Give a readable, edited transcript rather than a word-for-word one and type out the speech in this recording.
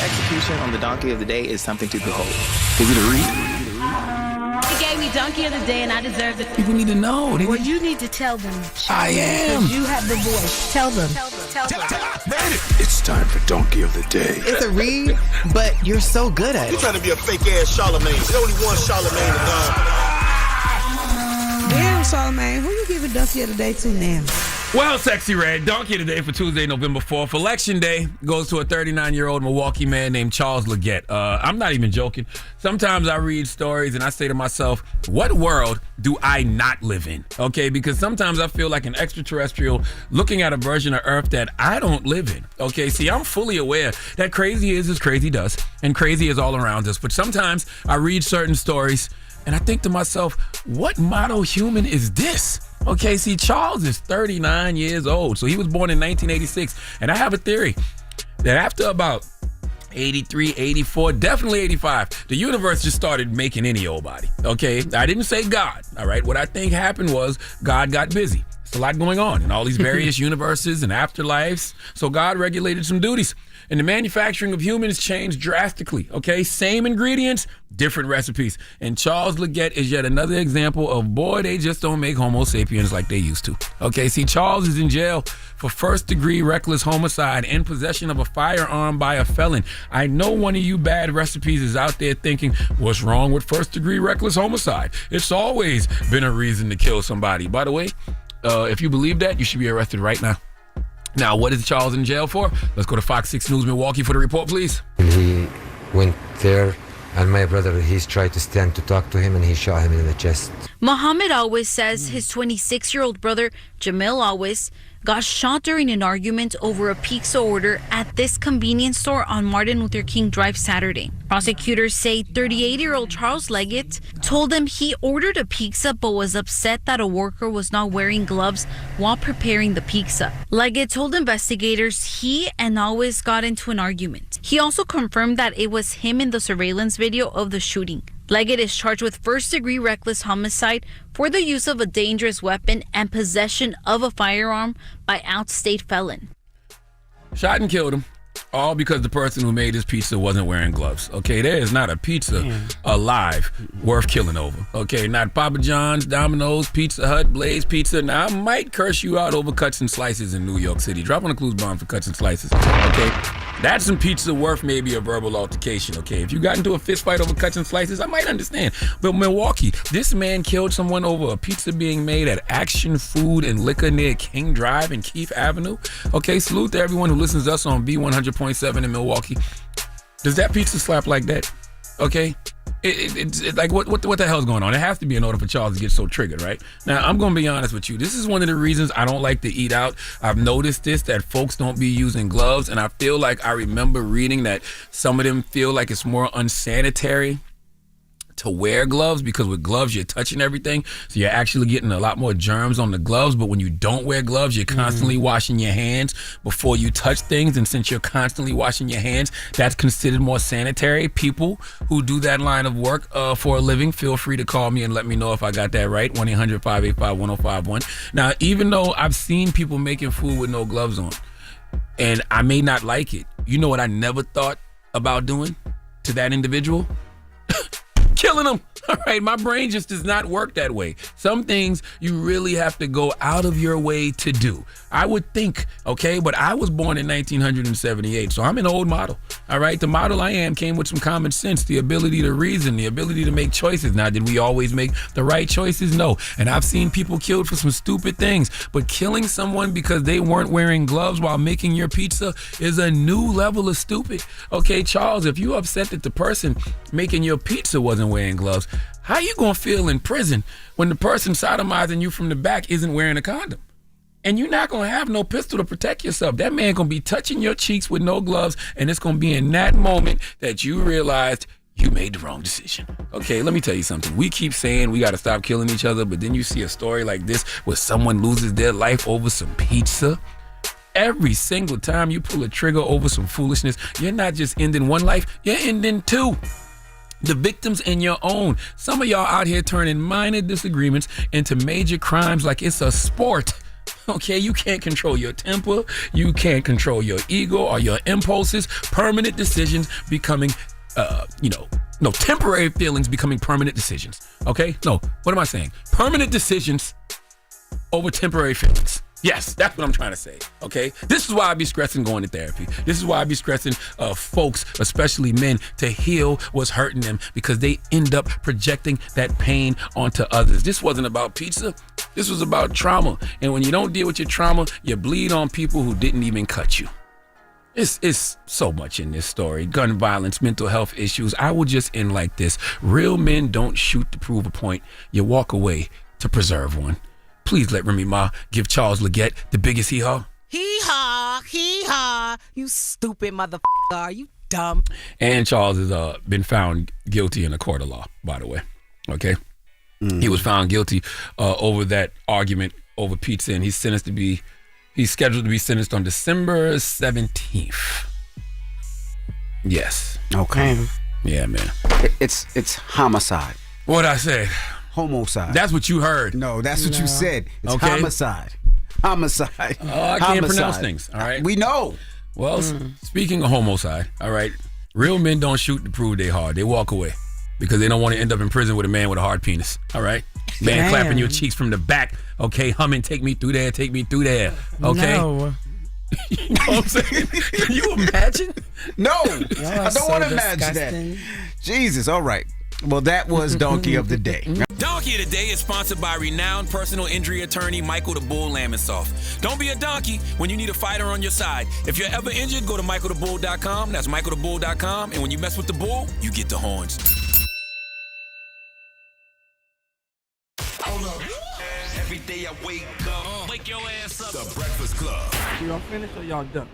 execution on the donkey of the day is something to behold. Is it a read? He gave me donkey of the day, and I deserve it. People need to know. Well, you need to tell them. I am. Because you have the voice. Tell them. It's time for Donkey of the Day. It's a read, but you're so good at it. You're trying to be a fake-ass Charlamagne. There's only one Charlamagne to Damn, Charlamagne, who you giving donkey of the day to now? Well, Sexy Red, Donkey of the Day for Tuesday, November 4th. Election Day goes to a 39-year-old Milwaukee man named Charles Legette. I'm not even joking. Sometimes I read stories and I say to myself, what world do I not live in? Okay, because sometimes I feel like an extraterrestrial looking at a version of Earth that I don't live in. Okay, see, I'm fully aware that crazy is as crazy does, and crazy is all around us. But sometimes I read certain stories and I think to myself, what model human is this? Okay, see, Charles is 39 years old, so he was born in 1986, and I have a theory that after about 83, 84, definitely 85, the universe just started making any old body, okay? I didn't say God, all right? What I think happened was God got busy. There's a lot going on in all these various universes and afterlives, so God regulated some duties. And the manufacturing of humans changed drastically, okay? Same ingredients, different recipes. And Charles Legette is yet another example of, boy, they just don't make Homo sapiens like they used to. Okay, see, Charles is in jail for first-degree reckless homicide and possession of a firearm by a felon. I know one of you bad recipes is out there thinking, what's wrong with first-degree reckless homicide? It's always been a reason to kill somebody. By the way, if you believe that, you should be arrested right now. Now, what is Charles in jail for? Let's go to Fox 6 News Milwaukee for the report, please. He went there, and my brother, he's tried to stand to talk to him, and he shot him in the chest. Mohammed always says his 26-year-old brother, Jamil always, got shot during an argument over a pizza order at this convenience store on Martin Luther King Drive Saturday. Prosecutors say 38-year-old Charles Legette told them he ordered a pizza but was upset that a worker was not wearing gloves while preparing the pizza. Legette told investigators he and always got into an argument. He also confirmed that it was him in the surveillance video of the shooting. Legette is charged with first-degree reckless homicide for the use of a dangerous weapon and possession of a firearm by out-state felon. Shot and killed him, all because the person who made this pizza wasn't wearing gloves. Okay, there is not a pizza alive worth killing over. Okay, not Papa John's, Domino's, Pizza Hut, Blaze Pizza. Now, I might curse you out over cuts and slices in New York City. Drop on a clues bomb for cuts and slices. Okay, that's some pizza worth maybe a verbal altercation. Okay, if you got into a fist fight over cuts and slices, I might understand. But Milwaukee, this man killed someone over a pizza being made at Action Food and Liquor near King Drive and Keith Avenue. Okay, salute to everyone who listens to us on B100.7 in Milwaukee. Does that pizza slap like that? Okay, it's like what the hell's going on? It has to be in order for Charles to get so triggered, right? Now, I'm gonna be honest with you. This is one of the reasons I don't like to eat out. I've noticed this, that folks don't be using gloves, and I feel like I remember reading that some of them feel like it's more unsanitary to wear gloves, because with gloves you're touching everything, so you're actually getting a lot more germs on the gloves. But when you don't wear gloves, you're constantly washing your hands before you touch things, and since you're constantly washing your hands, that's considered more sanitary. People who do that line of work for a living, feel free to call me and let me know if I got that right. 1-800-585-1051. Now, even though I've seen people making food with no gloves on, and I may not like it, you know what I never thought about doing to that individual? Killing them. All right, my brain just does not work that way. Some things you really have to go out of your way to do. I would think, okay, but I was born in 1978, so I'm an old model. All right, the model I am came with some common sense, the ability to reason, the ability to make choices. Now, did we always make the right choices? No. And I've seen people killed for some stupid things, but killing someone because they weren't wearing gloves while making your pizza is a new level of stupid. Okay, Charles, if you're upset that the person making your pizza wasn't wearing gloves, how you gonna feel in prison when the person sodomizing you from the back isn't wearing a condom? And you're not gonna have no pistol to protect yourself. That man gonna be touching your cheeks with no gloves, and it's gonna be in that moment that you realized you made the wrong decision. Okay, let me tell you something. We keep saying we gotta stop killing each other, but then you see a story like this where someone loses their life over some pizza. Every single time you pull a trigger over some foolishness, you're not just ending one life, you're ending two. The victims in your own. Some of y'all out here turning minor disagreements into major crimes like it's a sport. Okay, you can't control your temper. You can't control your ego or your impulses. Permanent decisions becoming, temporary feelings becoming permanent decisions. Okay? No, what am I saying? Permanent decisions over temporary feelings. Yes, that's what I'm trying to say, okay? This is why I be stressing going to therapy. This is why I be stressing folks, especially men, to heal what's hurting them because they end up projecting that pain onto others. This wasn't about pizza. This was about trauma. And when you don't deal with your trauma, you bleed on people who didn't even cut you. It's so much in this story. Gun violence, mental health issues. I will just end like this. Real men don't shoot to prove a point. You walk away to preserve one. Please let Remy Ma give Charles Legette the biggest hee-haw. Hee-haw, hee-haw. You stupid motherfucker. Are you dumb? And Charles has been found guilty in a court of law, by the way. Okay? He was found guilty over that argument over pizza, and he's scheduled to be sentenced on December 17th. Yes. Okay. Yeah, man. It's homicide. What'd I say? Homicide. That's what you heard. No, that's what you said. It's Okay. homicide. Homicide. I can't pronounce things, all right? We know. Well, speaking of homicide, all right, real men don't shoot to prove they hard. They walk away because they don't want to end up in prison with a man with a hard penis, all right? Man clapping your cheeks from the back, okay, humming, take me through there, okay? No. You know what I'm saying? Can you imagine? No. I don't want to imagine that. Jesus, all right. Well, that was Donkey of the Day. Donkey of the Day is sponsored by renowned personal injury attorney Michael the Bull Lamonsoff. Don't be a donkey when you need a fighter on your side. If you're ever injured, go to michaelthebull.com. That's michaelthebull.com. And when you mess with the bull, you get the horns. Hold up. Every day I wake up. Wake your ass up. The Breakfast Club. Y'all finished or y'all done?